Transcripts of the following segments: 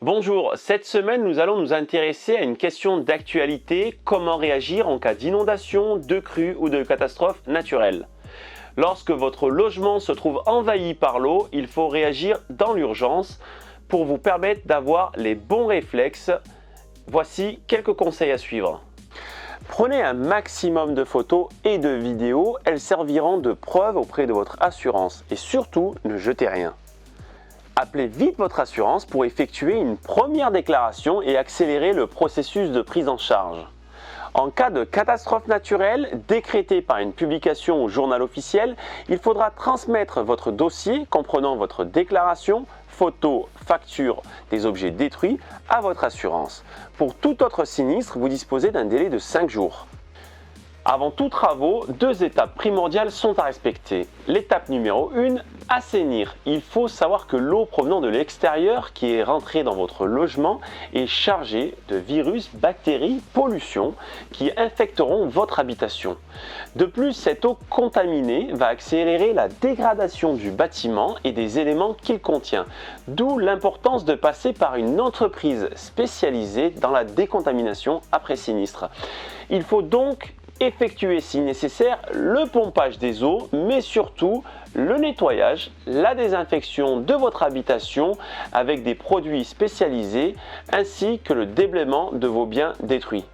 Bonjour, cette semaine nous allons nous intéresser à une question d'actualité, comment réagir en cas d'inondation, de crue ou de catastrophe naturelle. Lorsque votre logement se trouve envahi par l'eau, il faut réagir dans l'urgence pour vous permettre d'avoir les bons réflexes. Voici quelques conseils à suivre. Prenez un maximum de photos et de vidéos, elles serviront de preuve auprès de votre assurance et surtout ne jetez rien. Appelez vite votre assurance pour effectuer une première déclaration et accélérer le processus de prise en charge. En cas de catastrophe naturelle décrétée par une publication au journal officiel, il faudra transmettre votre dossier comprenant votre déclaration, photos, factures des objets détruits à votre assurance. Pour tout autre sinistre, vous disposez d'un délai de 5 jours. Avant tout travaux, deux étapes primordiales sont à respecter. L'étape numéro 1, assainir. Il faut savoir que l'eau provenant de l'extérieur qui est rentrée dans votre logement est chargée de virus, bactéries, pollutions qui infecteront votre habitation. De plus, cette eau contaminée va accélérer la dégradation du bâtiment et des éléments qu'il contient. D'où l'importance de passer par une entreprise spécialisée dans la décontamination après sinistre. Il faut donc effectuer si nécessaire le pompage des eaux, mais surtout le nettoyage, la désinfection de votre habitation avec des produits spécialisés ainsi que le déblaiement de vos biens détruits.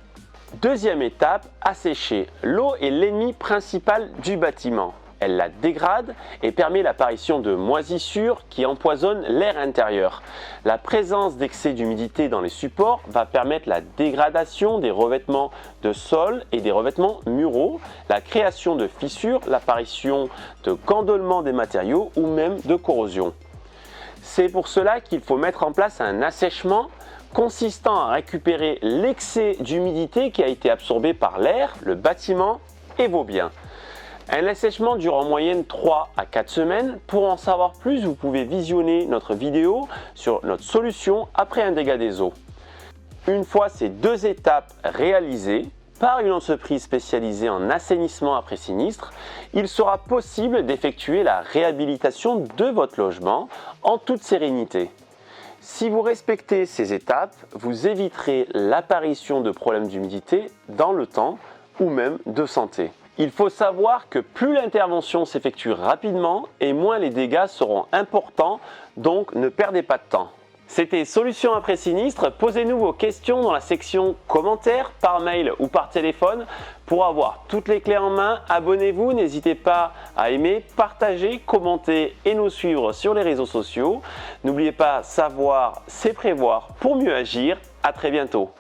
Deuxième étape, assécher. L'eau est l'ennemi principal du bâtiment. Elle la dégrade et permet l'apparition de moisissures qui empoisonnent l'air intérieur. La présence d'excès d'humidité dans les supports va permettre la dégradation des revêtements de sol et des revêtements muraux, la création de fissures, l'apparition de gondolements des matériaux ou même de corrosion. C'est pour cela qu'il faut mettre en place un assèchement consistant à récupérer l'excès d'humidité qui a été absorbé par l'air, le bâtiment et vos biens. Un assèchement dure en moyenne 3 à 4 semaines. Pour en savoir plus, vous pouvez visionner notre vidéo sur notre solution après un dégât des eaux. Une fois ces deux étapes réalisées par une entreprise spécialisée en assainissement après sinistre, il sera possible d'effectuer la réhabilitation de votre logement en toute sérénité. Si vous respectez ces étapes, vous éviterez l'apparition de problèmes d'humidité dans le temps ou même de santé. Il faut savoir que plus l'intervention s'effectue rapidement et moins les dégâts seront importants, donc ne perdez pas de temps. C'était Solutions après sinistre. Posez-nous vos questions dans la section commentaires, par mail ou par téléphone. Pour avoir toutes les clés en main, abonnez-vous, n'hésitez pas à aimer, partager, commenter et nous suivre sur les réseaux sociaux. N'oubliez pas, savoir, c'est prévoir pour mieux agir. À très bientôt.